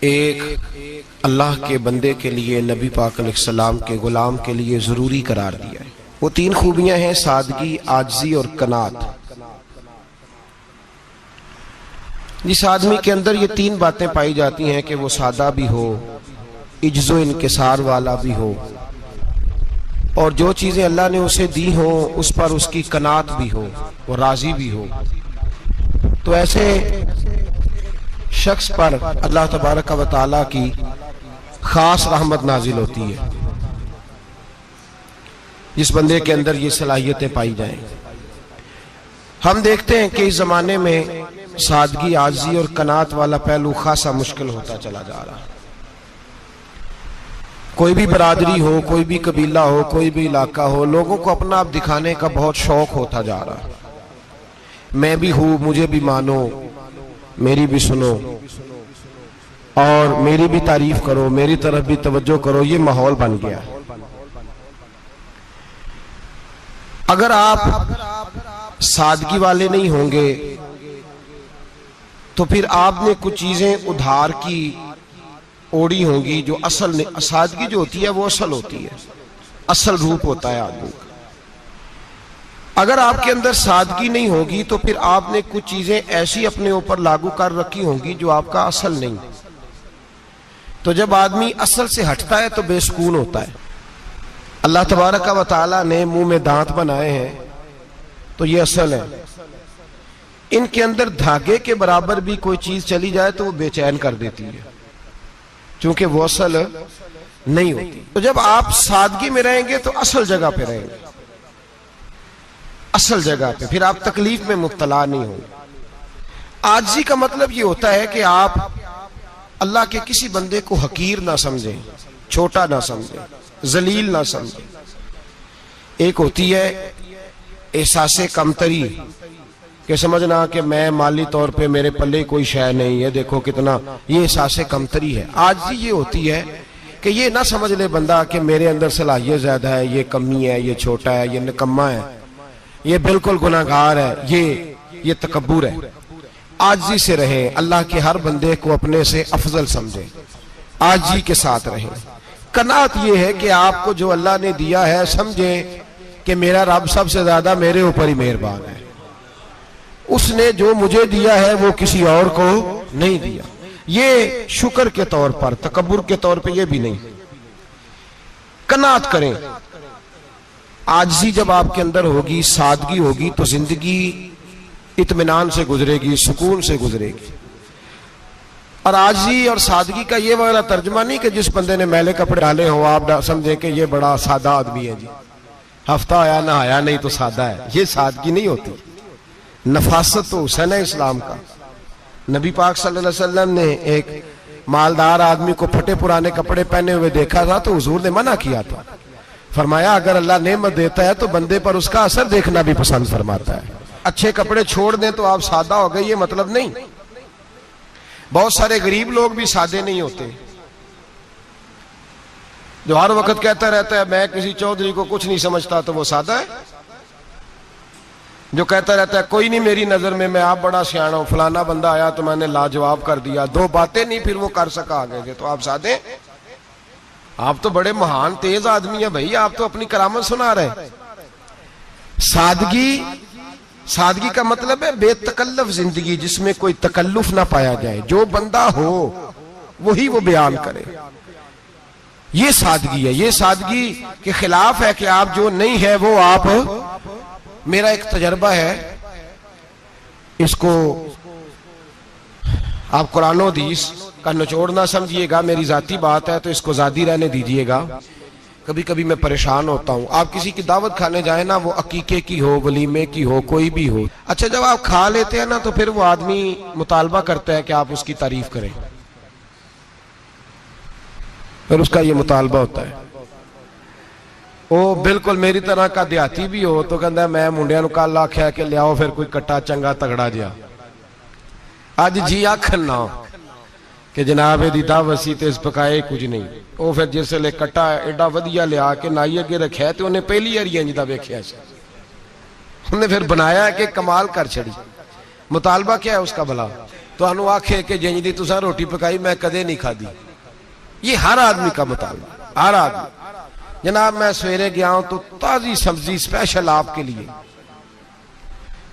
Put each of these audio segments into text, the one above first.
एक अल्लाह के बंदे के लिए, नबी पाक अलैहिस्सलाम के गुलाम के लिए ज़रूरी करार दिया है। वो तीन खूबियां हैं, सादगी, आजिज़ी और कनात। जिस आदमी के अंदर ये तीन बातें पाई जाती हैं कि वो सादा भी हो, इज्जो इनकिसार वाला भी हो, और जो चीज़ें अल्लाह ने उसे दी हो उस पर उसकी कनात भी हो, वो राजी भी हो, तो ऐसे शख्स पर अल्लाह तबारक व तआला की खास रहमत नाजिल होती है, जिस बंदे के अंदर ये सलाहियतें पाई जाएं। हम देखते हैं कि इस जमाने में सादगी, आजिज़ी और कनात वाला पहलू खासा मुश्किल होता चला जा रहा है। कोई भी बरादरी हो, कोई भी कबीला हो, कोई भी इलाका हो, लोगों को अपना आप दिखाने का बहुत शौक होता जा रहा है। मैं भी हूं, मुझे भी मानो, मेरी भी सुनो और मेरी भी तारीफ करो, मेरी तरफ भी तवज्जो करो, ये माहौल बन गया। अगर आप सादगी वाले नहीं होंगे तो फिर आपने कुछ चीजें उधार की ओढ़ी होंगी जो असल ने, सादगी जो होती है वो असल होती है, असल रूप होता है आदमी का। अगर आपके अंदर सादगी नहीं होगी तो फिर आपने कुछ चीजें ऐसी अपने ऊपर लागू कर रखी होंगी जो आपका असल नहीं। तो जब आदमी असल से हटता है तो बेसुकून होता है। अल्लाह तबारक व तआला ने मुंह में दांत बनाए हैं तो ये असल है। इनके अंदर धागे के बराबर भी कोई चीज चली जाए तो वो बेचैन कर देती है, क्योंकि वो असल नहीं होती। तो जब आप सादगी में रहेंगे तो असल जगह पे रहेंगे, असल जगह पे, फिर आप तकलीफ में मुब्तला नहीं होंगे। आजिज़ी का मतलब ये होता है कि आप अल्लाह के किसी बंदे को हकीर ना समझें, छोटा ना समझें, जलील ना समझें। एक होती है एहसासे कमतरी, कि समझना कि मैं माली तौर पे मेरे पल्ले कोई शय नहीं है, देखो कितना, ये एहसासे कमतरी है। आजिज़ी ये होती है कि ये ना समझ ले बंदा कि मेरे अंदर सलाहियत ज्यादा है, ये कमी है, ये छोटा है, ये निकम्मा है, ये बिल्कुल गुनाहगार है, ये तकब्बुर है। आजिज़ी से रहे, अल्लाह के हर बंदे को अपने से अफजल समझे, आजिज़ी के साथ रहे। कनात ये है कि आपको जो अल्लाह ने दिया है समझे कि मेरा रब सबसे ज्यादा मेरे ऊपर ही मेहरबान है, उसने जो मुझे दिया है वो किसी और को नहीं दिया। ये शुक्र के तौर पर, तकब्बुर के तौर पे ये भी नहीं। कनात करें। आजिज़ी जब आपके अंदर होगी, सादगी होगी, तो जिंदगी इत्मीनान से गुजरेगी, सुकून से गुजरेगी। और आजिज़ी और सादगी का ये वाला तर्जुमा नहीं कि जिस बंदे ने मैले कपड़े डाले हो आप समझे कि ये बड़ा सादा आदमी है जी, हफ्ता आया ना आया नहीं तो सादा है। ये सादगी नहीं होती। नफासत तो हुसैन है इस्लाम का। नबी पाक सल्लल्लाहु अलैहि वसल्लम ने एक मालदार आदमी को फटे पुराने कपड़े पहने हुए देखा था तो हुजूर ने मना किया था। फरमाया अगर अल्लाह नेमत देता है तो बंदे पर उसका असर देखना भी पसंद फरमाता है। अच्छे कपड़े छोड़ दें तो आप सादा हो गए, ये मतलब नहीं। बहुत सारे गरीब लोग भी सादे नहीं होते, जो हर वक्त कहता रहता है मैं किसी चौधरी को कुछ नहीं समझता, तो वो सादा है। जो कहता रहता है कोई नहीं मेरी नजर में, मैं आप बड़ा सियाना हूं, फलाना बंदा आया तो मैंने लाजवाब कर दिया, दो बातें नहीं फिर वो कर सका आगे से, तो आप सादे? आप तो बड़े महान तेज आदमी है भाई, आप तो अपनी करामत सुना रहे। सादगी का मतलब है बेतकल्लफ जिंदगी, जिसमें कोई तकल्लुफ ना पाया जाए। जो बंदा हो वही वो बयान करे, ये सादगी है। ये सादगी के खिलाफ है कि आप जो नहीं है वो आप। मेरा एक तजर्बा है, इसको आप कुरान और हदीस का निचोड़ ना समझिएगा, मेरी जाती बात है तो इसको जादी रहने दीजिएगा। कभी कभी मैं परेशान होता हूं। आप किसी की दावत खाने जाए ना, वो अकीके की हो, वलीमे की हो, कोई भी हो, अच्छा जब आप खा लेते हैं ना तो फिर वो आदमी मुतालबा करता है कि आप उसकी तारीफ करें, फिर उसका ये मुतालबा होता है। वो बिल्कुल मेरी तरह का देहाती भी हो तो कहता मैं मुंडिया नूं कल आख्या कि लियाओ फिर कोई कट्टा चंगा तगड़ा जिहा, अज जी आखन ना कि जनाब एदी दावत सी ते इस पकाए कुछ नहीं। वो फिर जिसले कट्टा एडा वधिया लिया के नाई अगे रखिया तो उन्हें पहली बारी इंज दा वेख्या, उन्हें फिर बनाया कि कमाल कर छड़ी। मुतालबा क्या है उसका भला? तो आखे कि जिंज दी तुसां रोटी पकाई मैं कदे नहीं खादी। ये हर आदमी का मुताबिक, हर आदमी। जनाब मैं सवेरे गया हूं तो ताजी सब्जी स्पेशल आपके लिए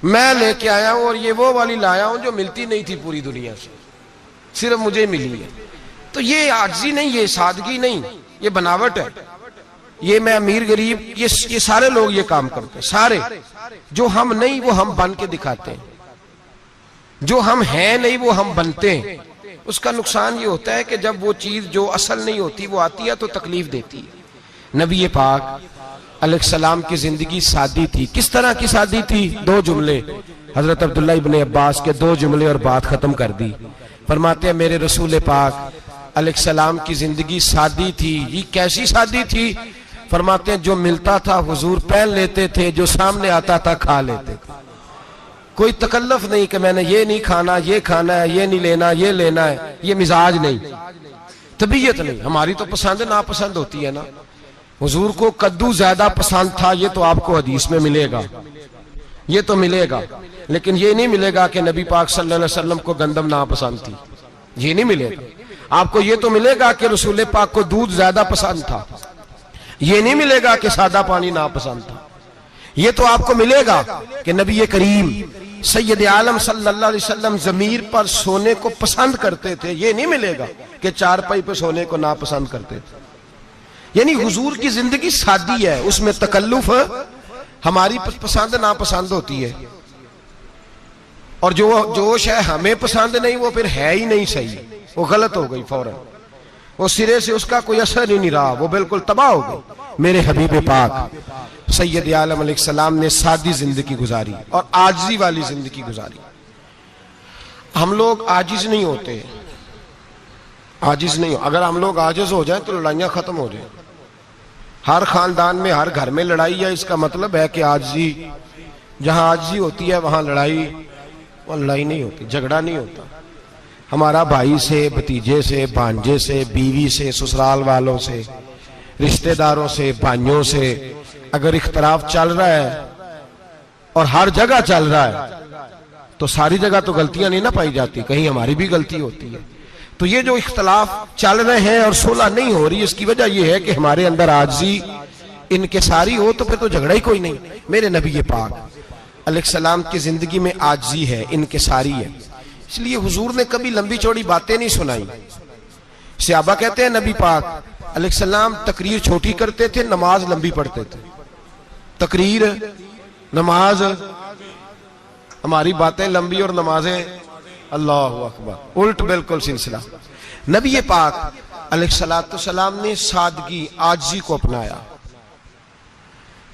मैं लेके आया हूं, और ये वो वाली लाया हूं जो मिलती नहीं थी पूरी दुनिया से, सिर्फ मुझे मिली है। तो ये आजिज़ी नहीं, ये सादगी नहीं, ये बनावट है। ये मैं अमीर गरीब ये सारे लोग ये काम करते हैं, सारे। जो हम नहीं वो हम बन के दिखाते हैं, जो हम हैं नहीं वो हम बनते हैं। उसका नुकसान ये होता है कि जब वो चीज जो असल नहीं होती वो आती है तो तकलीफ देती है। नबी पाक अलैहिस्सलाम की जिंदगी सादी थी। किस तरह की सादी थी? दो जुमले, हजरत अब्दुल्ला इब्ने अब्बास के दो जुमले और बात खत्म कर दी। फरमाते हैं मेरे रसूल पाक अलैहिस्सलाम की जिंदगी सादी थी। ये कैसी सादी थी? फरमाते हैं जो मिलता था हुजूर पहन लेते थे, जो सामने आता था खा लेते थे। कोई तकल्लुफ नहीं कि मैंने ये नहीं खाना, ये खाना है, ये नहीं लेना, ये लेना है। ये मिजाज नहीं, तबीयत नहीं। हमारी तो पसंद नापसंद होती है ना। हुजूर को कद्दू ज्यादा पसंद था, ये तो आपको हदीस में मिलेगा, ये तो मिलेगा। लेकिन ये नहीं मिलेगा कि नबी पाक सल्लल्लाहु अलैहि वसल्लम को गंदम नापसंद थी, ये नहीं मिलेगा। आपको ये तो मिलेगा कि रसूल पाक को दूध ज्यादा पसंद था, ये नहीं मिलेगा कि सादा पानी नापसंद था। ये तो आपको मिलेगा कि नबी करीम सैयद आलम सल्लल्लाहु अलैहि वसल्लम जमीर पर सोने को पसंद करते थे। ये नहीं मिलेगा कि चारपाई पर सोने को नापसंद करते थे। यानी हुजूर की जिंदगी सादी है, उसमें तकल्लुफ हमारी पसंद नापसंद होती है, और जो जोश है हमें पसंद नहीं वो फिर है ही नहीं सही, वो गलत हो गई फौरन, वो सिरे से उसका कोई असर ही नहीं रहा, वो बिल्कुल तबाह हो गई। मेरे हबीब पाक सैयद आलम अलैहिस्सलाम ने सादी जिंदगी गुजारी और आजिज़ी वाली जिंदगी गुजारी। हम लोग आजिज नहीं होते, आजिज नहीं हो। अगर हम लोग आजिज हो जाए तो लड़ाइयां खत्म हो जाए। हर खानदान में हर घर में लड़ाई है, इसका मतलब है कि आजिज़ी, जहां आजिज़ी होती है वहां लड़ाई, वो लड़ाई नहीं होती, झगड़ा नहीं होता। हमारा भाई से, भतीजे से, भांजे से, बीवी से, ससुराल वालों से, रिश्तेदारों से, भाइयों से अगर इख्तलाफ चल रहा है और हर जगह चल रहा है तो सारी जगह तो गलतियां नहीं ना पाई जाती, कहीं हमारी भी गलती होती है। तो ये जो इख्तलाफ चल रहे हैं और सुलह नहीं हो रही, इसकी वजह यह है कि हमारे अंदर आजिज़ी इनकिसारी हो, तो फिर तो झगड़ा ही कोई नहीं। मेरे नबी पाक अलैहिस्सलाम की जिंदगी में आजिज़ी है, इनकिसारी है। इसलिए हुजूर ने कभी लंबी चौड़ी बातें नहीं सुनाई। सहाबा कहते हैं नबी पाक अलैहिस्सलाम तकरीर छोटी करते थे, नमाज लंबी पढ़ते थे। तकरीर, नमाज, हमारी बातें लंबी और नमाजें अल्लाह अकबर, उल्ट बिल्कुल सिलसिला। नबी पाक अलैहिस्सलाम ने सादगी, आजिज़ी को अपनाया।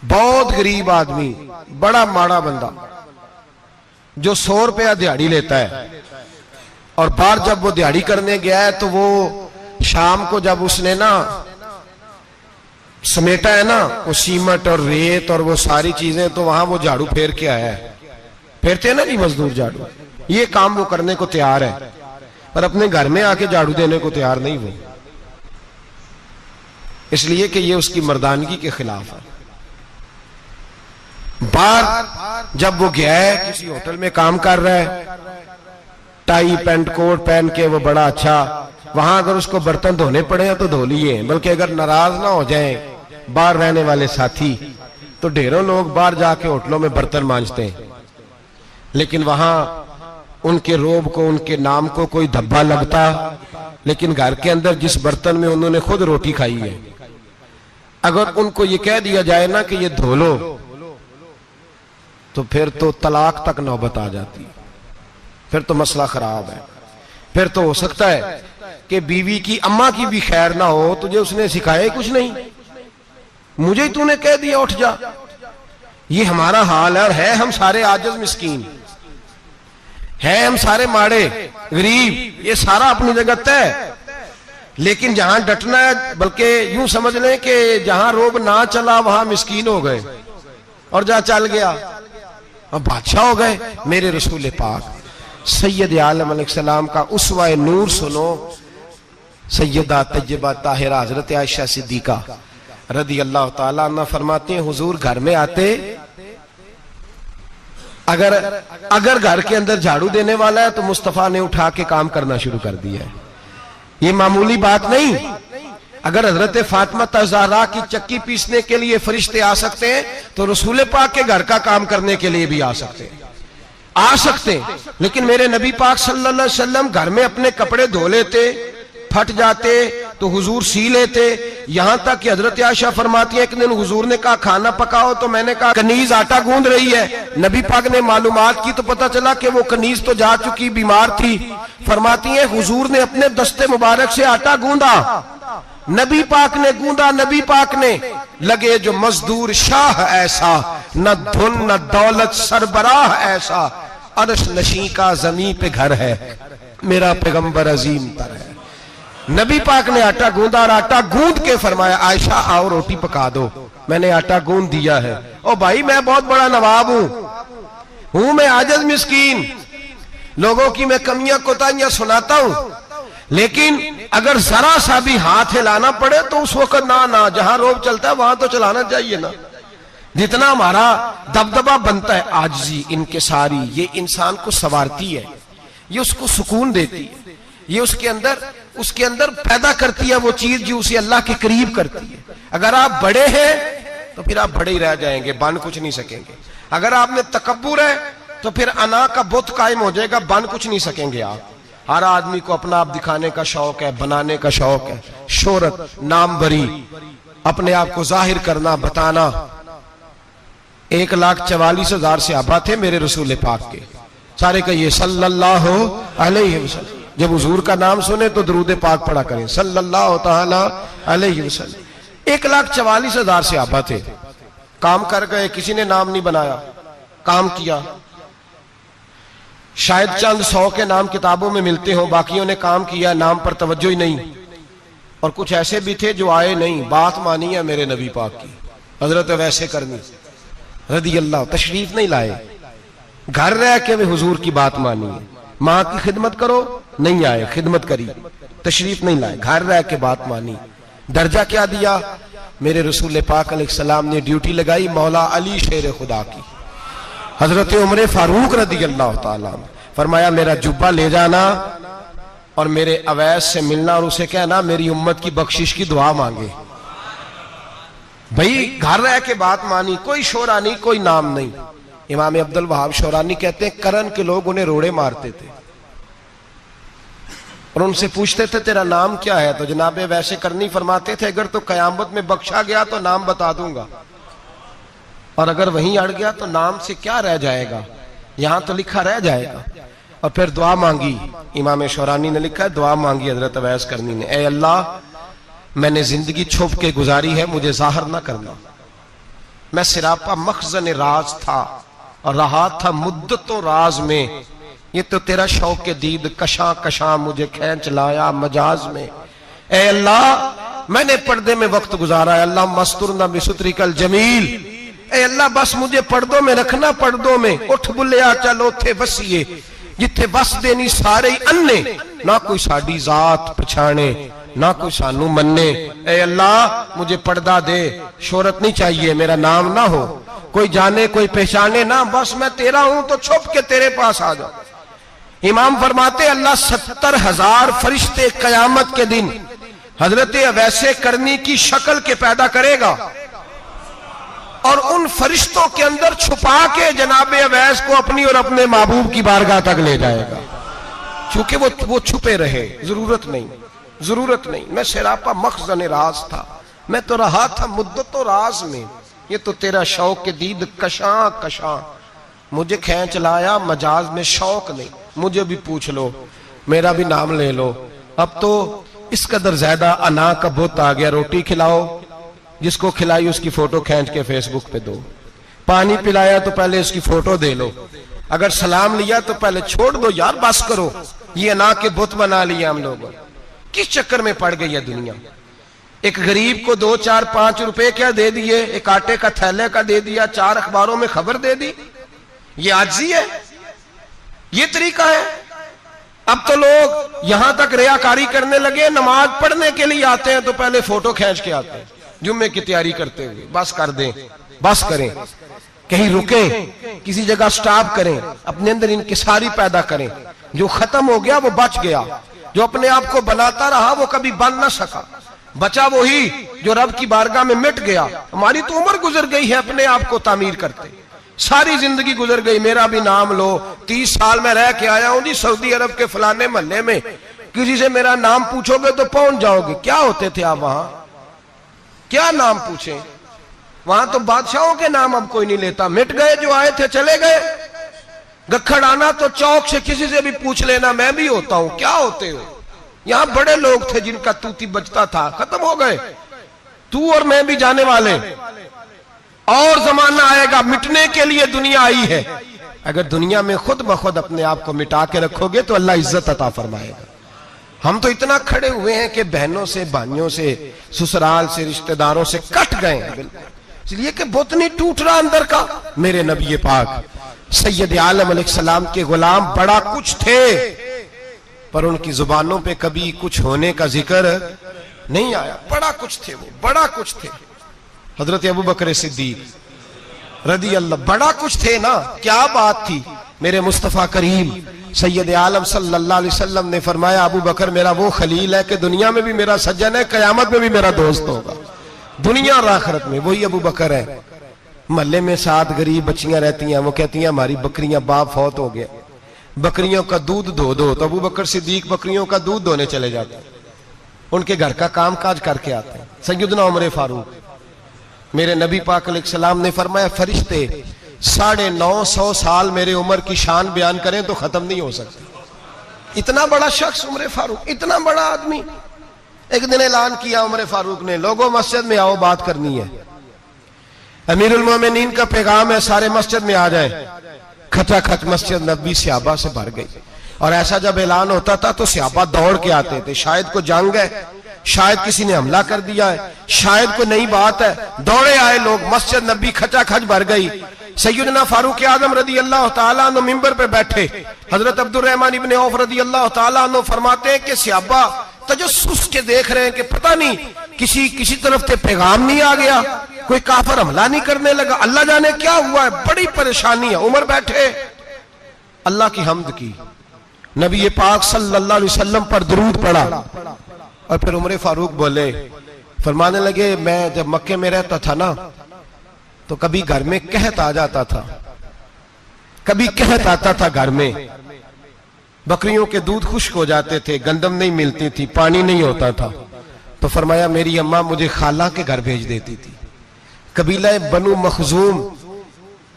बहुत गरीब आदमी, बड़ा माड़ा बंदा जो 100 रुपया दिहाड़ी लेता है, और बाहर जब वो दिहाड़ी करने गया है तो वो शाम को जब उसने ना समेटा है ना वो सीमेंट और रेत और वो सारी चीजें, तो वहां वो झाड़ू फेर के आया है। फेरते हैं ना जी मजदूर झाड़ू, ये काम वो करने को तैयार है, पर अपने घर में आके झाड़ू देने को तैयार नहीं वो, इसलिए कि ये उसकी मर्दानगी के खिलाफ है। बाहर जब वो गया है, किसी होटल में काम कर रहा है, टाई पैंट कोट पहन के वो बड़ा अच्छा, वहां अगर उसको बर्तन धोने पड़े तो धो लिए, बल्कि अगर नाराज ना हो जाए बाहर रहने वाले साथी, तो ढेरों लोग बाहर जाके होटलों में बर्तन मांजते हैं, लेकिन वहां उनके रोब को, उनके नाम को कोई धब्बा लगता, लेकिन घर के अंदर जिस बर्तन में उन्होंने खुद रोटी खाई है, अगर उनको ये कह दिया जाए ना कि ये धो लो, तो फिर तो तलाक तक नौबत आ जाती है, फिर तो मसला खराब है। फिर तो हो सकता है कि बीवी की अम्मा की भी खैर ना हो, तुझे उसने सिखाया कुछ नहीं, मुझे ही तूने कह दिया उठ जा। ये हमारा हाल है, और है हम सारे आजिज़ मिस्कीन, है हम सारे माड़े गरीब, ये सारा अपनी जगह तय। लेकिन जहां डटना है, बल्कि यूं समझ लें कि जहां रोब ना चला वहां मिस्कीन हो गए, और जहां चल गया अब बादशाह हो गए। मेरे रसूल पाक सैयद आलम अलैहिस्सलाम का उसवा नूर सुनो, सैयदा तय्यबा ताहिरा हजरत आयशा सिद्दीका रदी अल्लाह ताला अन्हा फरमाते हैं, हुजूर घर में आते अगर घर के अंदर झाड़ू देने वाला है तो मुस्तफा ने उठा के काम करना शुरू कर दिया है। ये मामूली बात नहीं। अगर हजरत फातिमा ज़हरा की चक्की पीसने के लिए फरिश्ते आ सकते हैं तो रसूल पाक के घर का काम करने के लिए भी आ सकते हैं, लेकिन मेरे नबी पाक सल्लल्लाहु अलैहि वसल्लम घर में अपने कपड़े धो लेते, फट जाते तो हुजूर सी लेते। यहां तक कि हजरत आयशा फरमाती है एक दिन हुजूर ने कहा खाना पकाओ, तो मैंने कहा कनीज आटा गूंद रही है। नबी पाक ने मालूमात की तो पता चला कि वो कनीज तो जा चुकी, बीमार थी। फरमाती है हुजूर ने अपने दस्ते मुबारक से आटा गूंदा, नबी पाक ने गूंदा, नबी पाक ने। लगे जो मजदूर शाह ऐसा, न धुन न दौलत सरबराह ऐसा, अर्श नशी का जमी पे घर है, मेरा पैगंबर अजीम तर है। नबी पाक ने आटा गूंदा और आटा गूंद के फरमाया आयशा आओ रोटी पका दो। मैंने आटा गूंद दिया है। ओ भाई मैं बहुत बड़ा नवाब हूं मैं आजिज मिस्कीन, लोगों की मैं कमियां कोताहियां सुनाता हूं, लेकिन अगर जरा सा भी हाथ हिलाना पड़े तो उस वक्त ना जहां रोब चलता है वहां तो चलाना चाहिए ना। जितना हमारा दबदबा बनता है, आजिज़ी इनकिसारी, ये इंसान को संवारती है, ये उसको सुकून देती है, ये उसके अंदर पैदा करती है वो चीज जो उसे अल्लाह के करीब करती है। अगर आप बड़े हैं तो फिर आप बड़े ही रह जाएंगे, बन कुछ नहीं सकेंगे। अगर आप में तकब्बुर है तो फिर अना का बुत कायम हो जाएगा, बन कुछ नहीं सकेंगे आप। हर आदमी को अपना आप दिखाने का शौक है, बनाने का शौक है, शोहरत, नाम बरी, अपने आप को जाहिर करना, बताना। 1,44,000 सहाबा थे मेरे रसूल पाक के, सारे कहिए सल्लल्लाहु अलैहि वसल्लम। जब हुजूर का नाम सुने तो दरूद पाक पढ़ा करें सल्लल्लाहु तआला अलैहि वसल्लम। 1,44,000 सहाबा थे, काम कर गए, किसी ने नाम नहीं बनाया, काम किया। शायद चंद 100 के नाम किताबों में मिलते हो, बाकियों ने काम किया, नाम पर तवज्जो ही नहीं। और कुछ ऐसे भी थे जो आए नहीं, बात मानी है मेरे नबी पाक की, हजरत वैसे करनी रदी अल्लाह, तशरीफ नहीं लाए, घर रह के वे हुजूर की बात मानी है। माँ की खिदमत करो, नहीं आए, खिदमत करी, तशरीफ नहीं लाए, घर रह के बात मानी। दर्जा क्या दिया? मेरे रसूल पाक अलैहिस्सलाम ने ड्यूटी लगाई मौला अली शेर खुदा की, हजरत उमर फारूक रदी अल्लाह ताला, फरमाया मेरा जुब्बा ले जाना और मेरे अवैस से मिलना और उसे कहना मेरी उम्मत की बख्शिश की दुआ मांगे। भाई घर रह के बात मानी, कोई शोरा नहीं, कोई नाम नहीं। इमाम अब्दुल वहाब शौरानी कहते हैं करन के लोग उन्हें रोड़े मारते थे और उनसे पूछते थे तेरा नाम क्या है, तो जनाबे वैसे करनी फरमाते थे अगर तो कयामत में बख्शा गया तो नाम बता दूंगा, और अगर वहीं अड़ गया तो नाम से क्या रह जाएगा, यहां तो लिखा रह जाएगा। और फिर दुआ मांगी, इमाम शौरानी ने लिखा है दुआ मांगी हजरत अवैस करनी ने, ए अल्लाह मैंने जिंदगी छुप के गुजारी है, मुझे जाहिर ना करना, मैं सिरापा मखजन राज था और रहा था मुद्दतों राज में, ये तो तेरा शौक के दीद कशा कशा मुझे खींच लाया मजाज में। ए अल्लाह मैंने पर्दे में वक्त गुजारा है, अल्लाह मस्तुरना बिसुत्रिकल जमील, ए अल्लाह बस मुझे पर्दों में रखना, पर्दों में उठ बुलिया चलो थे बसिए, जिथे बस देनी सारे ही अन्ने, ना कोई साड़ी जात पछाणे ना कोई सानू मन्ने। ए अल्लाह मुझे पर्दा दे, शोहरत नहीं चाहिए, मेरा नाम ना हो, कोई जाने कोई पहचाने ना, बस मैं तेरा हूं तो छुप के तेरे पास आ जाओ। इमाम फरमाते अल्लाह 70,000 फरिश्ते कयामत के दिन हजरत वैसे करनी की शक्ल के पैदा करेगा और उन फरिश्तों के अंदर छुपा के जनाबे अवैस को अपनी और अपने महबूब की बारगाह तक ले जाएगा, क्योंकि वो छुपे रहे, जरूरत नहीं। मैं सिरापा मखजन राज था, मैं तो रहा था मुद्दतों राज में, ये तो तेरा शौक के दीद कशा कशा मुझे खींच लाया मजाज में, शौक नहीं, मुझे भी पूछ लो, मेरा भी नाम ले लो। अब तो इस कदर ज्यादा अना का बुत आ गया, रोटी खिलाओ, जिसको खिलाई उसकी फोटो खींच के फेसबुक पे दो, पानी पिलाया तो पहले उसकी फोटो दे लो, अगर सलाम लिया तो पहले छोड़ दो यार, बस करो। ये अना के बुत बना लिया हम लोगों, किस चक्कर में पड़ गई है दुनिया। एक गरीब को 2, 4, 5 रुपए क्या दे दिए, एक आटे का थैले का दे दिया, 4 अखबारों में खबर दे दी, ये आजी है, ये तरीका है। अब तो लोग यहां तक रियाकारी करने लगे, नमाज पढ़ने के लिए आते हैं तो पहले फोटो खींच के आते हैं, जुम्मे की तैयारी करते हुए, बस कर दें, बस करें। कहीं रुके, किसी जगह स्टॉप करें, अपने अंदर इंकिसारी पैदा करें। जो खत्म हो गया वो बच गया, जो अपने आप को बनाता रहा वो कभी बन ना सका। बचा वही जो रब की बारगाह में मिट गया। हमारी तो उम्र गुजर गई है अपने आप को तामीर करते, सारी जिंदगी गुजर गई। मेरा भी नाम लो, 30 साल में रह के आया हूं जी सऊदी अरब के फलाने महल्ले में, किसी से मेरा नाम पूछोगे तो पहुंच जाओगे। क्या होते थे आप वहां, क्या नाम पूछे? वहां तो बादशाहों के नाम अब कोई नहीं लेता, मिट गए, जो आए थे चले गए। गखड़ आना तो चौक से किसी से भी पूछ लेना, मैं भी होता हूं, क्या होते हो? यहां बड़े लोग थे जिनका तूती बजता था, खत्म हो गए। तू और मैं भी जाने वाले, और जमाना आएगा, मिटने के लिए दुनिया आई है। अगर दुनिया में खुद ब खुद अपने आप को मिटा के रखोगे तो अल्लाह इज्जत अता फरमाएगा। हम तो इतना खड़े हुए हैं कि बहनों से, भाइयों से, ससुराल से, रिश्तेदारों से कट गए हैं बिल्कुल, इसलिए कि बुत नहीं टूट रहा अंदर का। मेरे नबी पाक सैयद आलम अलैहिस्सलाम के गुलाम बड़ा कुछ थे, पर उनकी जुबानों पे कभी कुछ होने का जिक्र नहीं आया। बड़ा कुछ थे वो, बड़ा कुछ थे। हजरत अबू बकर सिद्दीक रदी अल्लाह, बड़ा कुछ थे ना, क्या बात थी। मेरे मुस्तफा करीम सैयद आलम सल्लल्लाहु अलैहि वसल्लम ने फरमाया, अबू बकर मेरा वो खलील है कि दुनिया में भी मेरा सज्जन है, कयामत में भी मेरा दोस्त होगा, दुनिया और आखिरत में। वही अबू बकर है। महल्ले में 7 गरीब बच्चियां रहती हैं, वो कहती हैं हमारी बकरियां, बाप फौत हो गया, बकरियों का दूध धो दो। तो अबू बकर सिद्दीक बकरियों का दूध धोने चले जाते हैं, उनके घर का काम काज करके आते हैं। सैयदना उमर फारूक, मेरे नबी पाक अलैहिस्सलाम ने फरमाया, फरिश्ते 950 साल मेरे उम्र की शान बयान करें तो खत्म नहीं हो सकती। इतना बड़ा शख्स उमर फारूक, इतना बड़ा आदमी। एक दिन ऐलान किया उमर फारूक ने, लोगों मस्जिद में आओ, बात करनी है। अमीरुल मोमिनीन का पैगाम है, सारे मस्जिद में आ जाए। खचाखच मस्जिद नबी सहाबा से भर गई। और ऐसा जब ऐलान होता था तो सहाबा दौड़ के आते थे, शायद को जंग है, शायद किसी ने हमला कर दिया है, शायद कोई नई बात है। दौड़े आए लोग, मस्जिद नबी खचाखच भर गई। सैयदना फारूक आजम रदी अल्लाह तआला अन्हु मिंबर पे बैठे। हजरत अब्दुर रहमान इब्न औफ रदी अल्लाह तआला अन्हु फरमाते हैं कि सहाबा तजस्सुस के देख रहे हैं कि पता नहीं किसी तरफ से पैगाम नहीं आ गया, कोई काफिर हमला नहीं करने लगा, अल्लाह जाने क्या हुआ है, बड़ी परेशानी है। उमर बैठे, अल्लाह की हम्द की, नबी पाक सल्लल्लाहु अलैहि वसल्लम पर दुरूद पढ़ा, और फिर उमर फारूक बोले, फरमाने लगे, मैं जब मक्के में रहता था ना तो कभी घर में कहत आ जाता था, कभी कहत आता था घर में, बकरियों के दूध खुश्क हो जाते थे, गंदम नहीं मिलती थी, पानी नहीं होता था। तो फरमाया मेरी अम्मा मुझे खाला के घर भेज देती थी। कबीला बनु मखजूम,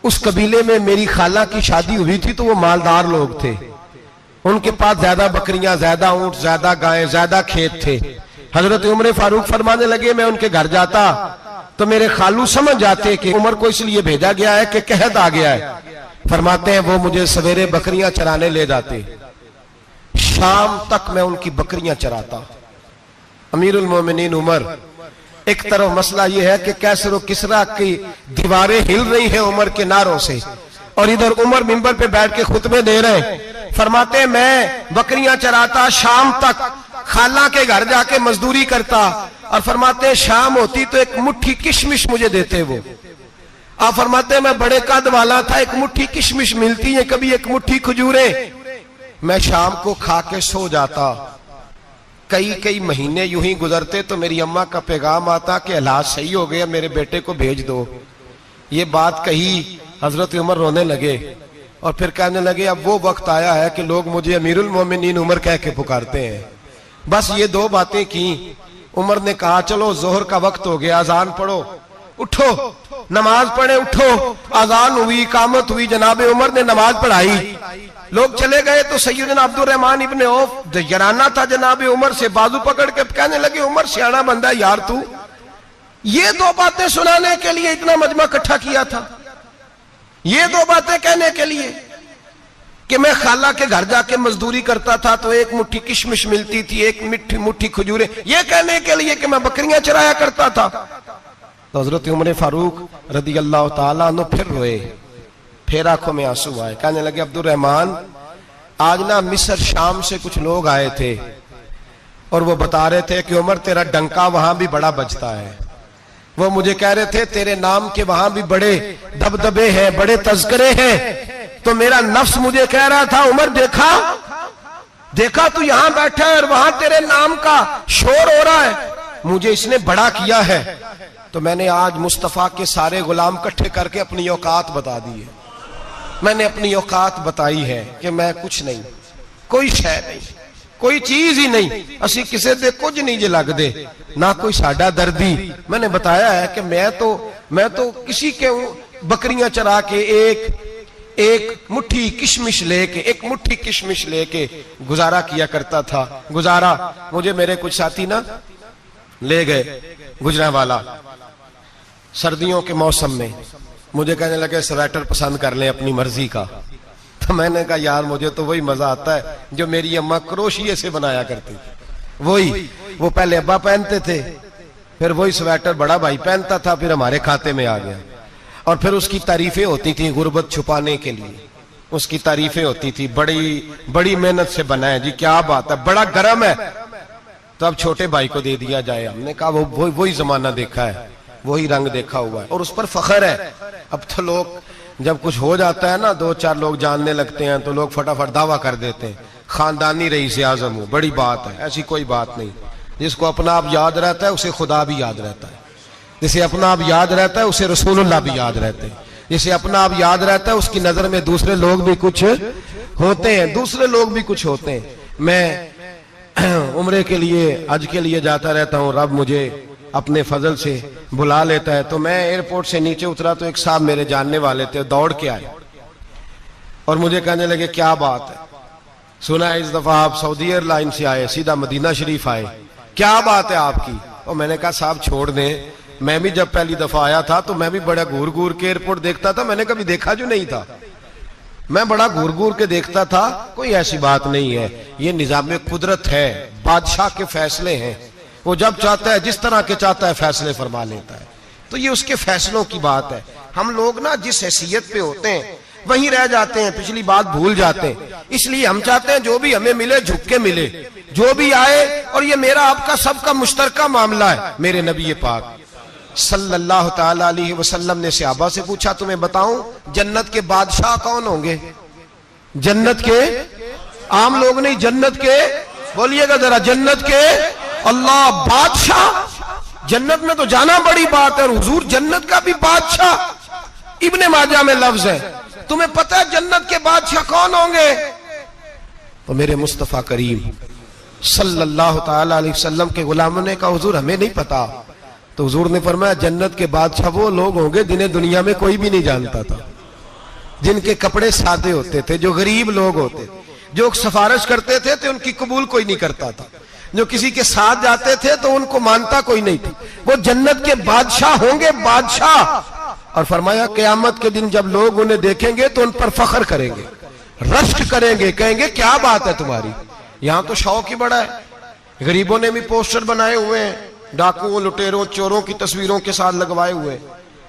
उस कबीले में मेरी खाला की शादी हुई थी तो वो मालदार लोग थे, उनके पास ज्यादा बकरियां, ज्यादा ऊंट, ज्यादा गायें, ज्यादा खेत थे। हजरत उमर फारूक फरमाने लगे, मैं उनके घर जाता तो मेरे खालू समझ जाते कि उमर को इसलिए भेजा गया है कि कहत आ गया है। फरमाते हैं वो मुझे सवेरे बकरियां चराने ले जाते, शाम तक मैं उनकी बकरियां चराता। अमीरुल मोमिनीन उमर, एक तरफ मसला यह है कि कैसर और किसरा की दीवारें हिल रही हैं उमर के नारों से, और इधर उमर मिंबर पे बैठ के खुतबे दे रहे हैं। फरमाते हैं मैं बकरियां चराता, शाम तक खाला के घर जाके मजदूरी करता, और फरमाते हैं शाम होती तो एक मुट्ठी किशमिश मुझे देते वो। आप फरमाते हैं मैं बड़े कद वाला था, एक मुट्ठी किशमिश मिलती है, कभी एक मुट्ठी खजूरें, मैं शाम को खा के सो जाता। कई महीने यूं ही गुजरते तो मेरी अम्मा का पैगाम आता कि हालात सही हो गया, मेरे बेटे को भेज दो। ये बात कही, हजरत उमर रोने लगे और फिर कहने लगे अब वो वक्त आया है कि लोग मुझे अमीरुल मोमिनीन उमर कह के पुकारते हैं। बस ये 2 बातें की। उमर ने कहा चलो जोहर का वक्त हो गया, अजान पढ़ो, उठो नमाज पढ़े, उठो। अजान हुई, इकामत हुई, जनाब उमर ने नमाज पढ़ाई, लोग चले गए तो सैयदना अब्दुर रहमान इब्न औफ जराना था जनाब उमर से, बाजू पकड़ के कहने लगे उमर सियाना बंदा यार, तू ये 2 बातें सुनाने के लिए इतना मजमा इकट्ठा किया था, ये 2 बातें कहने के लिए कि मैं खाला के घर जाके मजदूरी करता था तो एक मुट्ठी किशमिश मिलती थी, एक मुट्ठी खजूरें, ये कहने के लिए कि मैं बकरियां चराया करता था। तो हजरत उमर फारूक रदी अल्लाह तआला अन्हु फिर रोए, फिर आंखों में आंसू आए। कहने लगे अब्दुर रहमान, आज ना मिस्र शाम से कुछ लोग आए थे और वो बता रहे थे कि उमर तेरा डंका वहां भी बड़ा बजता है, वो मुझे कह रहे थे तेरे नाम के वहां भी बड़े दबदबे हैं, बड़े तज़किरे हैं। तो मेरा नफ्स मुझे कह रहा था उमर देखा देखा तू यहां बैठा है और वहां तेरे नाम का शोर हो रहा है, मुझे इसने बड़ा किया है। तो मैंने आज मुस्तफा के सारे गुलाम इकट्ठे करके अपनी औकात बता दी है। मैंने अपनी औकात बताई है कि मैं कुछ नहीं, कोई शय नहीं, कोई चीज ही नहीं, असी किसी से कुछ नहीं जे लगदे, ना कोई साडा दर्दी। मैंने बताया है कि मैं तो किसी के बकरियां चरा के एक मुट्ठी किशमिश लेके गुजारा किया करता था। गुजारा मुझे मेरे कुछ साथी ना ले गए गुजरांवाला सर्दियों के मौसम में, मुझे कहने लगे स्वेटर पसंद कर लें अपनी मर्जी का। तो मैंने कहा यार मुझे तो वही मजा आता है जो मेरी अम्मा क्रोशिये से बनाया करती थी। वो पहले अब्बा पहनते थे, फिर वही स्वेटर बड़ा भाई पहनता था, फिर हमारे खाते में आ गया। और फिर उसकी तारीफें होती थी गुर्बत छुपाने के लिए, उसकी तारीफें होती थी, बड़ी मेहनत से बना है जी, क्या बात है, बड़ा गर्म है, तो अब छोटे भाई को दे दिया जाए। हमने कहा वही जमाना देखा है, वही रंग देखा हुआ है और उस पर फख्र है। अब तो लोग जब कुछ हो जाता है ना, 2-4 लोग जानने लगते हैं तो लोग फटाफट दावा कर देते हैं खानदानी रईस आजम हो, बड़ी बात है। ऐसी कोई बात नहीं। जिसको अपना आप याद रहता है उसे खुदा भी याद रहता है, जिसे अपना आप याद रहता है उसे रसूलुल्लाह भी याद रहते हैं, जिसे अपना आप याद रहता है उसकी नजर में दूसरे लोग भी कुछ होते हैं। मैं उम्रे के लिए, हज के लिए जाता रहता हूँ, रब मुझे अपने फजल से बुला लेता है। तो मैं एयरपोर्ट से नीचे उतरा तो एक साहब मेरे जानने वाले थे, दौड़ के आए और मुझे कहने लगे क्या बात है, सुना है इस दफा आप सऊदी एयरलाइन से आए, सीधा मदीना शरीफ आए, क्या बात है आपकी। और मैंने कहा साहब छोड़ दें, मैं भी जब पहली दफा आया था तो मैं भी बड़ा घूर घूर के एयरपोर्ट देखता था, मैंने कभी देखा जो नहीं था, मैं बड़ा घूर घूर के देखता था। कोई ऐसी बात नहीं है, ये निजाम कुदरत है, बादशाह के फैसले हैं, वो जब चाहता है जिस तरह के चाहता है फैसले फरमा लेता है। तो ये उसके फैसलों की बात है। हम लोग ना जिस हैसियत पे होते हैं वहीं रह जाते हैं, पिछली बात भूल जाते हैं। इसलिए हम चाहते हैं जो भी हमें मिले झुक के मिले, जो भी आए, और ये मेरा आपका सबका मुश्तरका मामला है। मेरे नबी पाक सल्लल्लाहु ताला अलैहि वसल्लम ने सहाबा से पूछा तुम्हें बताऊं जन्नत के बादशाह कौन होंगे? जन्नत के आम लोग नहीं, जन्नत के, बोलिएगा जरा, जन्नत के अल्लाह बादशाह। जन्नत में तो जाना बड़ी बात है, और हुजूर जन्नत का भी बादशाह। इब्ने माजा में लफ्ज है, तुम्हें पता है जन्नत के बादशाह कौन होंगे? तो मेरे मुस्तफा करीम सल्लल्लाहु ताला अलैहि वसल्लम के गुलामों ने कहा हुजूर हमें नहीं पता। तो हुजूर ने फरमाया जन्नत के बादशाह वो लोग होंगे जिन्हें दुनिया में कोई भी नहीं जानता था, जिनके कपड़े सादे होते थे, जो गरीब लोग होते, जो सिफारिश करते थे तो उनकी कबूल कोई नहीं करता था, जो किसी के साथ जाते थे तो उनको मानता कोई नहीं था। वो जन्नत के बादशाह होंगे, बादशाह। और फरमाया क़यामत के दिन जब लोग उन्हें देखेंगे तो उन पर फख्र करेंगे, रश्क करेंगे, कहेंगे क्या बात है तुम्हारी, यहां तो शौक ही बड़ा है। गरीबों ने भी पोस्टर बनाए हुए हैं, डाकुओं, लुटेरों, चोरों की तस्वीरों के साथ लगवाए हुए,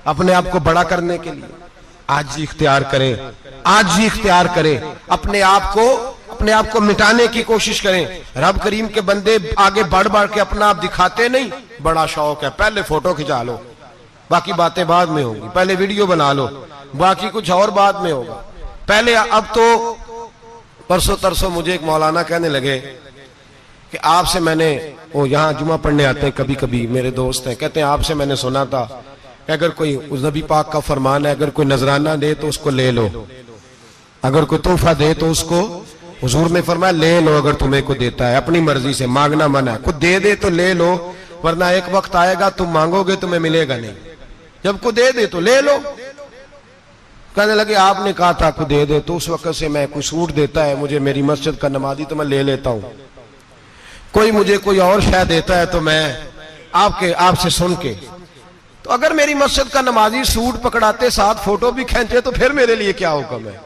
अपने आप को बड़ा करने के लिए। आजी इख्तियार करें, आजी इख्तियार करें, अपने आप को मिटाने की कोशिश करें। रब करीम के बंदे आगे बढ़ बढ़ के अपना आप दिखाते नहीं, बड़ा शौक है, पहले फोटो खिंचा लो, बाकी बातें बाद में होंगी, पहले वीडियो बना लो, बाकी कुछ और बाद में होगा। पहले अब तो परसों तरसों मुझे एक मौलाना कहने लगे कि आपसे मैंने, वो यहाँ जुमा पढ़ने आते हैं कभी कभी, मेरे दोस्त हैं, कहते हैं आपसे मैंने सुना था कि अगर कोई, उस नबी पाक का फरमान है, अगर कोई नजराना दे तो उसको ले लो, अगर कोई तोहफा दे तो उसको, हुजूर ने फरमाया ले लो अगर तुम्हें को देता है, अपनी मर्जी से, मांगना मना है, खुद दे तो ले लो, वरना एक वक्त आएगा तुम मांगोगे तुम्हें मिलेगा नहीं, जब को दे तो ले लो। कहने लगे आपने कहा था को दे तो उस वक्त से मैं, कोई सूट देता है मुझे मेरी मस्जिद का नमाजी तो मैं ले लेता हूं, कोई मुझे कोई और शय देता है तो मैं आपसे सुन के, तो अगर मेरी मस्जिद का नमाजी सूट पकड़ाते साथ फोटो भी खींचे तो फिर मेरे लिए क्या हुक्म है?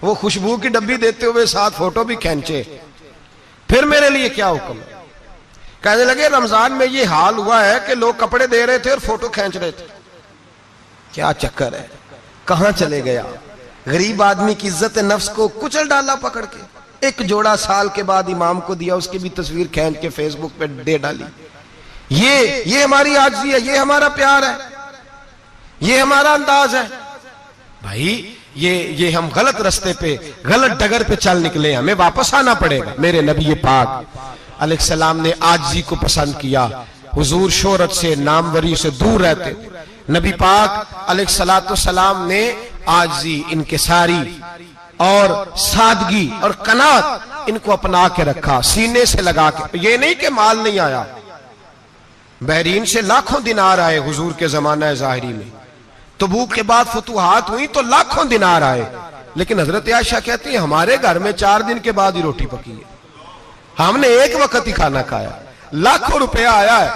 वो खुशबू की डब्बी देते हुए साथ फोटो भी खींचे, फिर मेरे लिए क्या हुक्म है? कहने लगे रमजान में ये हाल हुआ है कि लोग कपड़े दे रहे थे और फोटो खींच रहे थे, क्या चक्कर है, कहां चले गया? गरीब आदमी की इज्जत नफ्स को कुचल डाला पकड़ के। एक जोड़ा साल के बाद इमाम को दिया, उसकी भी तस्वीर खींच के फेसबुक पे दे डाली। ये हमारी आजिज़ी है, ये हमारा प्यार है, ये हमारा अंदाज है। भाई ये हम गलत रास्ते पे, गलत डगर पे चल निकले, हमें वापस आना पड़ेगा। मेरे नबी पाक अलैहिस्सलाम ने आजिज़ी को पसंद किया। हुजूर शोहरत से, नामवरी से दूर रहते। नबी पाक अलैहिस्सलाम ने आजिज़ी, इनकिसारी और सादगी और कनात इनको अपना के रखा, सीने से लगा के। ये नहीं कि माल नहीं आया, बहरीन से लाखों दिनार आए हुजूर के जमाना ज़ाहिरी में। तबूक के बाद फतूहात हुई तो लाखों दिनार आए, लेकिन हजरत आयशा कहती है हमारे घर में 4 दिन के बाद ही रोटी पकी है, हमने एक वक्त ही खाना खाया। लाखों रुपया आया है,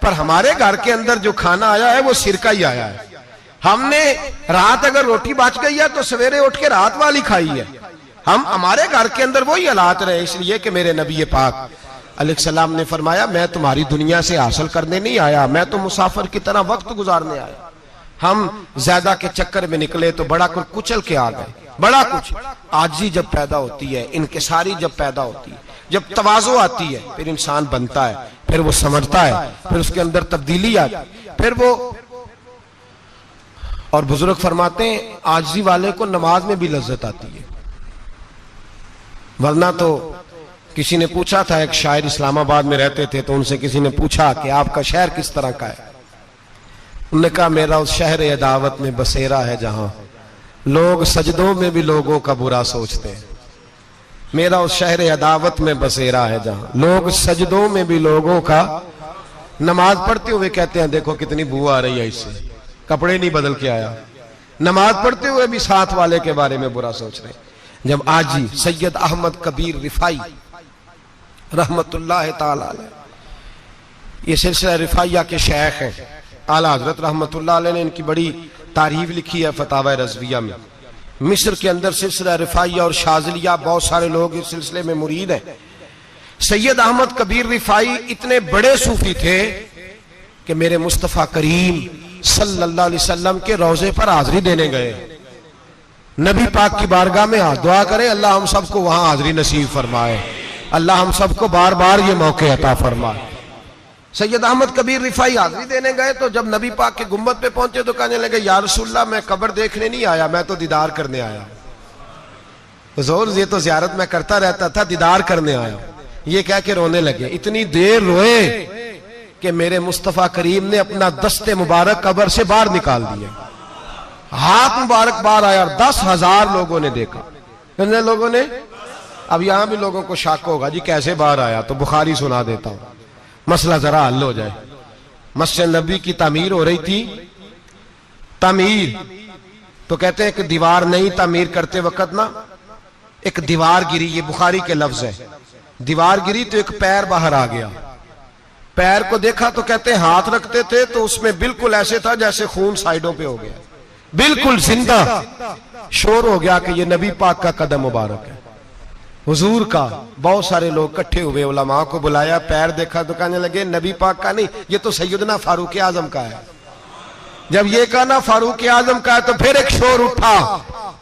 पर हमारे घर के अंदर जो खाना आया है वो सिरका ही आया है। हमने रात अगर रोटी बच गई है तो सवेरे उठ के रात वाली खाई है। हमारे घर के अंदर वही हालात रहे, इसलिए कि मेरे नबी पाक अलैहिस्सलाम ने फरमाया मैं तुम्हारी दुनिया से हासिल करने नहीं आया, मैं तो मुसाफिर की तरह वक्त गुजारने आया। हम ज्यादा के चक्कर में निकले तो बड़ा कुछ कुचल के आ गए। बड़ा कुछ आजिज़ी जब पैदा होती है, इनकिसारी जब पैदा होती है, जब तवाज़ु आती है, फिर इंसान बनता है, फिर वो समझता है, फिर उसके अंदर तब्दीली आती है, फिर वो। और बुजुर्ग फरमाते हैं आजिज़ी वाले को नमाज में भी लज्जत आती है, वरना तो किसी ने पूछा था, एक शायर इस्लामाबाद में रहते थे, तो उनसे किसी ने पूछा कि आपका शहर किस तरह का है। उन्होंने कहा मेरा उस शहर अदावत में बसेरा है जहां लोग सजदों में भी लोगों का बुरा सोचते हैं। मेरा उस शहर अदावत में बसेरा है जहां लोग सजदों में भी लोगों का, नमाज पढ़ते हुए कहते हैं देखो कितनी बू आ रही है इससे, कपड़े नहीं बदल के आया, नमाज पढ़ते हुए भी साथ वाले के बारे में बुरा सोच रहे। जब आजी सैयद अहमद कबीर रिफाई रहमतुल्लाह ताला अलैह, ये सिलसिला रिफाइया के शेख हैं, आला हजरत रहमतुल्लाह अलैह ने इनकी बड़ी तारीफ लिखी है फतावा रज़विया में। मिस्र के अंदर सिलसिला रिफाइया और शाज़िलिया, बहुत सारे लोग इस सिलसिले में मुरीद हैं। सैयद अहमद कबीर रिफाई इतने बड़े सूफी थे कि मेरे मुस्तफ़ा करीम सल्लल्लाहु अलैहि वसल्लम के रोजे पर हाजिरी देने गए। नबी पाक की बारगाह में हाथ दुआ करें, अल्लाह हम सबको वहां हाजिरी नसीब फरमाए, अल्लाह हम सबको बार बार ये मौके अता फरमाए। सैयद अहमद कबीर रिफाई हाजिरी देने गए तो जब नबी पाक के गुम्बद पे पहुंचे तो कहने लगे या रसूलल्लाह मैं कब्र देखने नहीं आया, मैं तो दीदार करने आया। हुजूर ये तो ज़ियारत में करता रहता था, दीदार करने आया। ये कह के रोने लगे। इतनी देर रोए कि मेरे मुस्तफ़ा करीम ने अपना दस्ते मुबारक कब्र से बाहर निकाल दिया, हाथ मुबारक बाहर आया। 10,000 लोगों ने देखा। कितने लोगों ने? अब यहां भी लोगों को शक होगा जी कैसे बाहर आया, तो बुखारी सुना देता हूं, मसला जरा हल हो जाए। मस्जिद नबी की तामीर हो रही थी, तामीर तो कहते हैं कि दीवार नहीं, तामीर करते वक्त ना एक दीवार गिरी, ये बुखारी के लफ्ज है। दीवार गिरी तो एक पैर बाहर आ गया। पैर को देखा तो कहते हैं हाथ रखते थे तो उसमें बिल्कुल ऐसे था जैसे खून साइडों पे हो गया, बिल्कुल जिंदा। शोर हो गया कि ये नबी पाक का कदम मुबारक है, हुजूर का। बहुत सारे लोग इकट्ठे हुए, उलमा को बुलाया, पैर देखा तो कहने लगे नबी पाक का नहीं, ये तो सैयदना फारूक आजम का है। जब ये कहा ना फारूक आजम का है तो फिर एक शोर उठा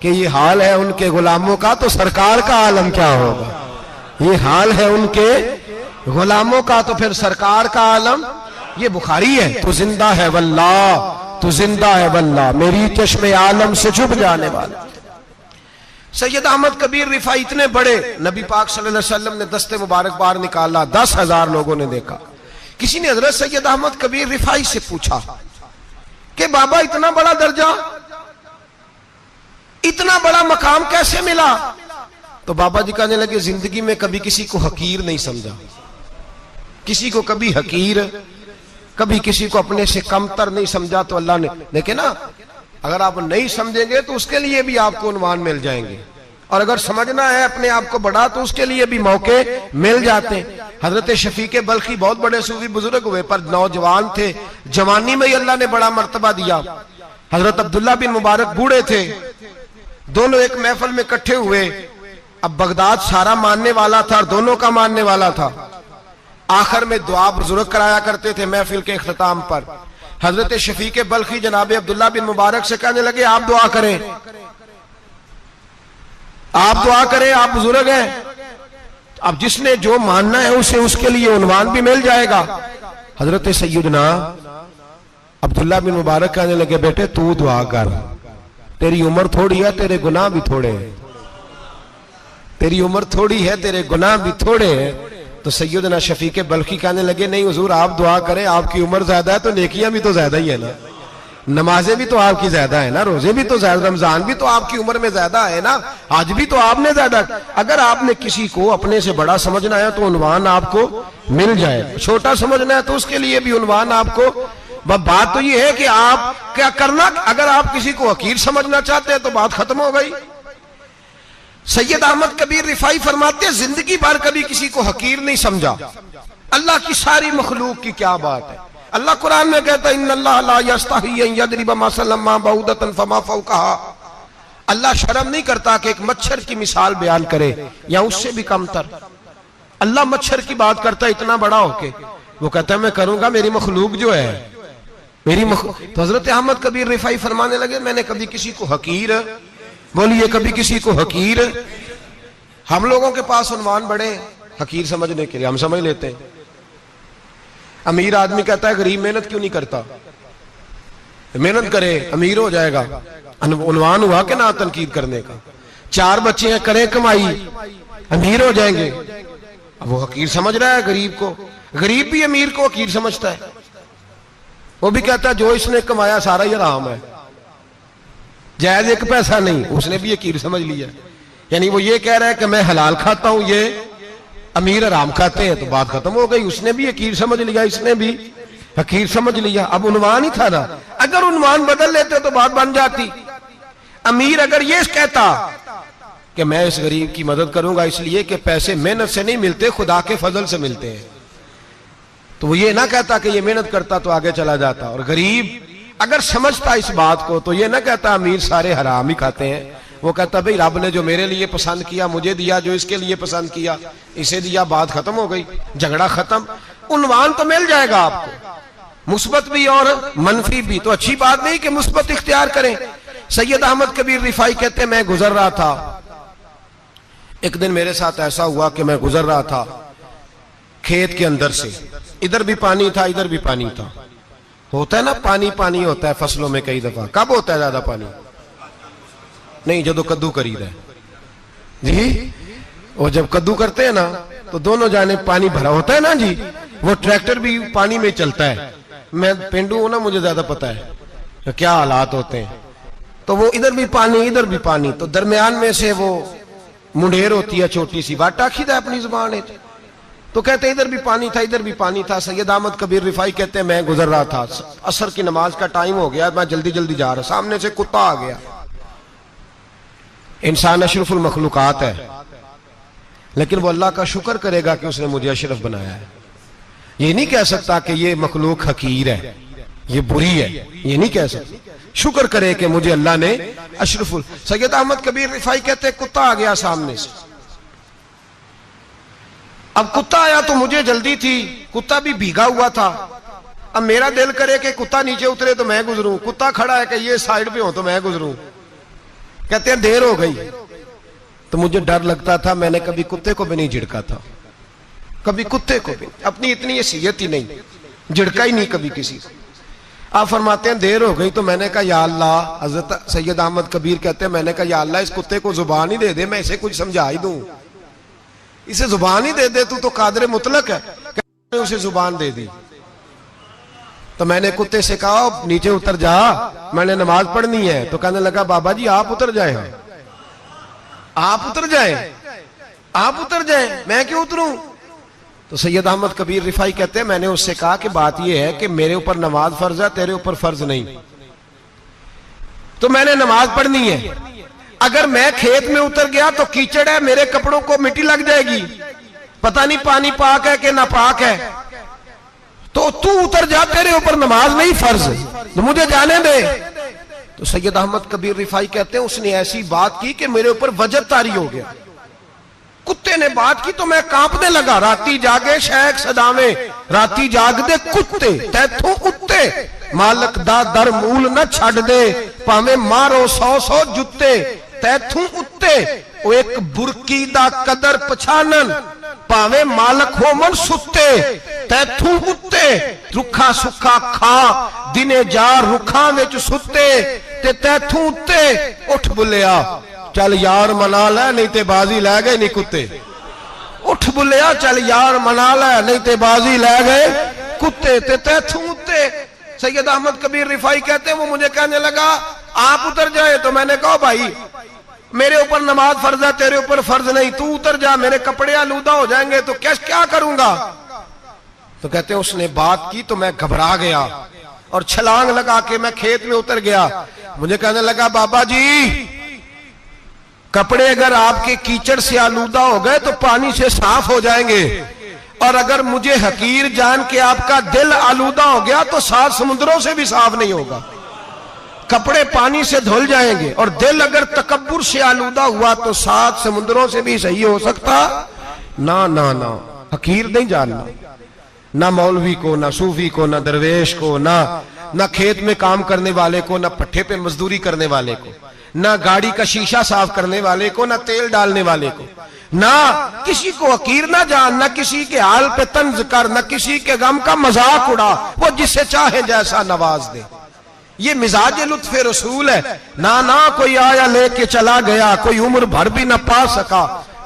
कि ये हाल है उनके गुलामों का, तो सरकार का आलम क्या होगा। ये हाल है उनके गुलामों का तो फिर सरकार का आलम। ये बुखारी है। तो जिंदा है वल्लाह, तो जिंदा है वल्लाह, मेरी चश्मे आलम से चुप जाने वाला। सैयद अहमद कबीर रिफाई इतने बड़े, नबी पाक सल्लल्लाहु अलैहि वसल्लम ने दस्ते मुबारक बाहर निकाला, 10,000 लोगों ने देखा। किसी ने हजरत सैयद अहमद कबीर रिफाई से पूछा कि बाबा इतना बड़ा दर्जा, इतना बड़ा मकाम कैसे मिला? तो बाबा जी कहने लगे जिंदगी में कभी किसी को हकीर नहीं समझा, किसी को कभी हकीर, कभी किसी को अपने से कमतर नहीं समझा। तो अल्लाह ने देखे ना, अगर आप नहीं समझेंगे तो उसके लिए भी आपको उन्वान मिल जाएंगे, और अगर समझना है अपने आप को बड़ा तो उसके लिए भी मौके मिल जाते हैं। हजरत शफीक बल्खी बहुत बड़े सूफी बुजुर्ग हुए, पर नौजवान थे, जवानी में ही अल्लाह ने बड़ा मर्तबा दिया। हजरत अब्दुल्ला बिन मुबारक बूढ़े थे, दोनों एक महफिल में इकट्ठे हुए। अब बगदाद सारा मानने वाला था और दोनों का मानने वाला था। आखिर में दुआ बुजुर्ग कराया करते थे महफिल के इख्तिताम पर। हजरत शफीक बल्खी जनाब अब्दुल्ला बिन मुबारक से कहने लगे आप दुआ करें, आप दुआ करें, आप बुजुर्ग हैं। अब जिसने जो मानना है उसे उसके लिए उन्वान भी मिल जाएगा। हजरत सैयदना अब्दुल्ला बिन मुबारक कहने लगे, बेटे तू दुआ कर, तेरी उम्र थोड़ी है, तेरे गुनाह भी थोड़े हैं, तेरी उम्र थोड़ी है, तेरे गुनाह भी थोड़े हैं। तो सैयदना शफीक बल्खी कहने लगे, नहीं हुजूर आप दुआ करें, आपकी उम्र ज्यादा है तो नेकियां भी तो ज्यादा ही है ना, नमाजें भी तो आपकी ज्यादा है ना, रोजे भी तो ज्यादा, रमजान भी तो आपकी उम्र में ज्यादा है ना, आज भी तो आपने ज्यादा। अगर आपने किसी को अपने से बड़ा समझना है तो उन्वान आपको मिल जाए, छोटा समझना है तो उसके लिए भी उन्वान आपको। बात तो ये है कि आप क्या करना, अगर आप किसी को हकीर समझना चाहते हैं तो बात खत्म हो गई। सैयद अहमद कबीर रिफाई फरमाते हैं, जिंदगी भर कभी किसी को हकीर नहीं समझा। अल्लाह की सारी मखलूक की क्या बात है। अल्लाह कुरान में कहता है, इन्नल्लाह ला यस्तही अन यदरिब मसलन मा बऊदतन फमा फौकहा। अल्लाह शर्म नहीं करता कि एक मच्छर की मिसाल बयान करे या उससे भी कमतर। अल्लाह मच्छर की बात करता है इतना बड़ा होके, वो कहता है मैं करूंगा, मेरी मखलूक जो है मेरी तो हजरत अहमद कबीर रिफाई फरमाने लगे, मैंने कभी किसी को हकीर, बोलिए कभी किसी को हकीर। हम लोगों के पास उन्वान बड़े हकीर समझने के लिए, हम समझ लेते हैं। अमीर आदमी कहता है गरीब मेहनत क्यों नहीं करता, मेहनत करे अमीर हो जाएगा, उन्वान हुआ कि ना तनकीद करने का। 4 बच्चे हैं, करें कमाई, अमीर हो जाएंगे। अब वो हकीर समझ रहा है गरीब को, गरीब भी अमीर को हकीर समझता है। वो भी कहता है जो इसने कमाया सारा ही हराम है, जायज एक पैसा नहीं, उसने भी हकीर समझ लिया। यानी वो ये कह रहा है कि मैं हलाल खाता हूं, ये अमीर हराम खाते हैं, तो बात खत्म हो गई। उसने भी हकीर समझ लिया, इसने भी हकीर समझ लिया। अब उन्वान ही था ना, अगर उन्वान बदल लेते तो बात बन जाती। अमीर अगर ये कहता कि मैं इस गरीब की मदद करूंगा इसलिए कि पैसे मेहनत से नहीं मिलते, खुदा के फजल से मिलते हैं, तो वो ये ना कहता कि ये मेहनत करता तो आगे चला जाता। और गरीब अगर समझता इस बात को तो ये ना कहता अमीर सारे हराम ही खाते हैं, वो कहता भाई रब ने जो मेरे लिए पसंद किया मुझे दिया, जो इसके लिए पसंद किया इसे दिया, बात खत्म हो गई, झगड़ा खत्म। उन्वान तो मिल जाएगा आपको, मुस्बत भी और मनफी भी। तो अच्छी बात नहीं कि मुस्बत इख्तियार करें। सैयद अहमद कबीर रिफाई कहते मैं गुजर रहा था, एक दिन मेरे साथ ऐसा हुआ कि मैं गुजर रहा था खेत के अंदर से, इधर भी पानी था इधर भी पानी था। होता है ना पानी पानी होता है फसलों में कई दफा। कब होता है ज्यादा पानी? नहीं, जब कद्दू करी रहे जी, और जब कद्दू करते हैं ना तो दोनों जाने पानी भरा होता है ना जी, वो ट्रैक्टर भी पानी में चलता है। मैं पेंडू हूं ना, मुझे ज्यादा पता है क्या हालात होते हैं। तो वो इधर भी पानी इधर भी पानी, तो दरमियान में से वो मुंडेर होती है छोटी सी, वाटा खीदा अपनी जुबान है। तो कहते इधर भी पानी था इधर भी पानी था। सैयद अहमद कबीर रिफाई कहते हैं मैं गुजर रहा था, असर की नमाज का टाइम हो गया, मैं जल्दी जल्दी जा रहा, सामने से कुत्ता आ गया। इंसान अशरफुल मखलूकात है, लेकिन वो अल्लाह का शुक्र करेगा कि उसने मुझे अशरफ बनाया है। ये नहीं कह सकता कि ये मखलूक हकीर है, ये बुरी है, ये नहीं कह सकता। शुक्र करे कि मुझे अल्लाह ने अशरफुल। सैयद अहमद कबीर रिफाई कहते कुत्ता आ गया सामने से। अब कुत्ता आया तो मुझे जल्दी थी, कुत्ता भी भीगा हुआ था। अब मेरा दिल करे कि कुत्ता नीचे उतरे तो मैं गुजरूं, कुत्ता खड़ा है कि ये साइड पे हो तो मैं गुजरूं। कहते हैं देर हो गई, तो मुझे डर लगता था, मैंने कभी कुत्ते को भी नहीं झिड़का था, कभी कुत्ते को भी, अपनी इतनी हैसियत ही नहीं, झिड़का ही नहीं कभी किसी को। आप फरमाते हैं देर हो गई तो मैंने कहा या अल्लाह, हजरत सैयद अहमद कबीर कहते हैं मैंने कहा या अल्लाह इस कुत्ते को जुबान ही दे दे, मैं इसे कुछ समझा ही दूं, इसे जुबान ही दे दे, तू तो कादिर मुतलक है। उसे जुबान दे दी। तो मैंने कुत्ते से कहा नीचे उतर जा, मैंने नमाज पढ़नी है। तो कहने लगा बाबा जी आप उतर जाए, आप उतर जाए, आप उतर जाए, मैं क्यों उतरूं? तो सैयद अहमद कबीर रिफाई कहते हैं मैंने उससे कहा कि बात यह है कि मेरे ऊपर नमाज फर्ज है, तेरे ऊपर फर्ज नहीं, तो मैंने नमाज पढ़नी है। अगर मैं खेत में उतर गया तो कीचड़ है, मेरे कपड़ों को मिट्टी लग जाएगी, पता नहीं पानी पाक है कि नापाक है, तो तू उतर जा, तेरे ऊपर नमाज नहीं फर्ज, तो मुझे जाने दे। तो सैयद अहमद कबीर रिफाई कहते हैं उसने ऐसी बात की कि मेरे ऊपर वजब तारी हो गया। कुत्ते ने बात की तो मैं कांपने लगा। राती जागे शेख सदावे, राती जाग दे कुत्ते, तैथों उत्ते मालक दा दर मूल न छड़ दे, भावे मारो 100 जुत्ते, तैथों उत्ते ओ एक बुरकी दा कदर पछानन, भावे मालक हो मन सुत्ते, तैथों उत्ते रुखा सुखा खा दिने जा रुखा विच सुते ते तैथू उत्ते उठ बुलिया चल यार मना लै नहीं ते बाजी लै गए नहीं कुत्ते। उठ बुलिया चल यार मना लै नहीं ते बाजी लै गए कुत्ते ते तैथू उत्ते। सैयद अहमद कबीर रिफाई कहते हैं वो मुझे कहने लगा आप उतर जाए, तो मैंने कहा भाई मेरे ऊपर नमाज फर्ज है, तेरे ऊपर फर्ज नहीं, तू उतर जा, मेरे कपड़े आलूदा हो जाएंगे तो क्या करूंगा। तो कहते हैं उसने बात की तो मैं घबरा गया और छलांग लगा के मैं खेत में उतर गया। मुझे कहने लगा बाबा जी कपड़े अगर आपके कीचड़ से आलूदा हो गए तो पानी से साफ हो जाएंगे, और अगर मुझे हकीर जान के आपका दिल आलूदा हो गया तो 7 समुद्रों से भी साफ नहीं होगा। कपड़े पानी से धुल जाएंगे और दिल अगर तकब्बुर से आलूदा हुआ तो 7 समुद्रों से भी सही हो सकता ना ना ना। हकीर नहीं जानना, ना मौलवी को, ना सूफी को, ना दरवेश को, ना खेत में काम करने वाले को, ना पट्टे पे मजदूरी करने वाले को, ना गाड़ी का शीशा साफ करने वाले को, ना तेल डालने वाले को, ना किसी को हकीर ना जान, ना किसी के हाल पे तंज कर, ना किसी के गम का मजाक उड़ा, वो जिसे चाहे जैसा नवाज दे। ये मिजाज लुत्फ रसूल है। ना ना कोई आया लेके चला गया, कोई उम्र भर भी ना पा सका।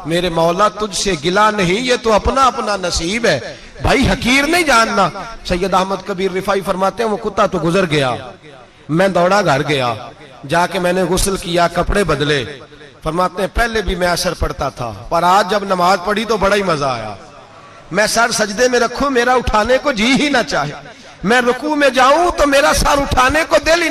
मेरे मौला तुझसे गिला नहीं, ये तो अपना अपना नसीब है भाई, हकीर नहीं जानना। सैयद अहमद कबीर रिफाई फरमाते हैं वो कुत्ता तो गुजर गया, मैं दौड़ा घर गया, जाके मैंने गुस्ल किया, कपड़े बदले। फरमाते हैं पहले भी मैं असर पढ़ता था पर आज जब नमाज पढ़ी तो बड़ा ही मजा आया। मैं सर सजदे में रखूं मेरा उठाने को जी ही ना चाहे, मैं रुकू में जाऊं तो मेरा सर उठाने को दिल ही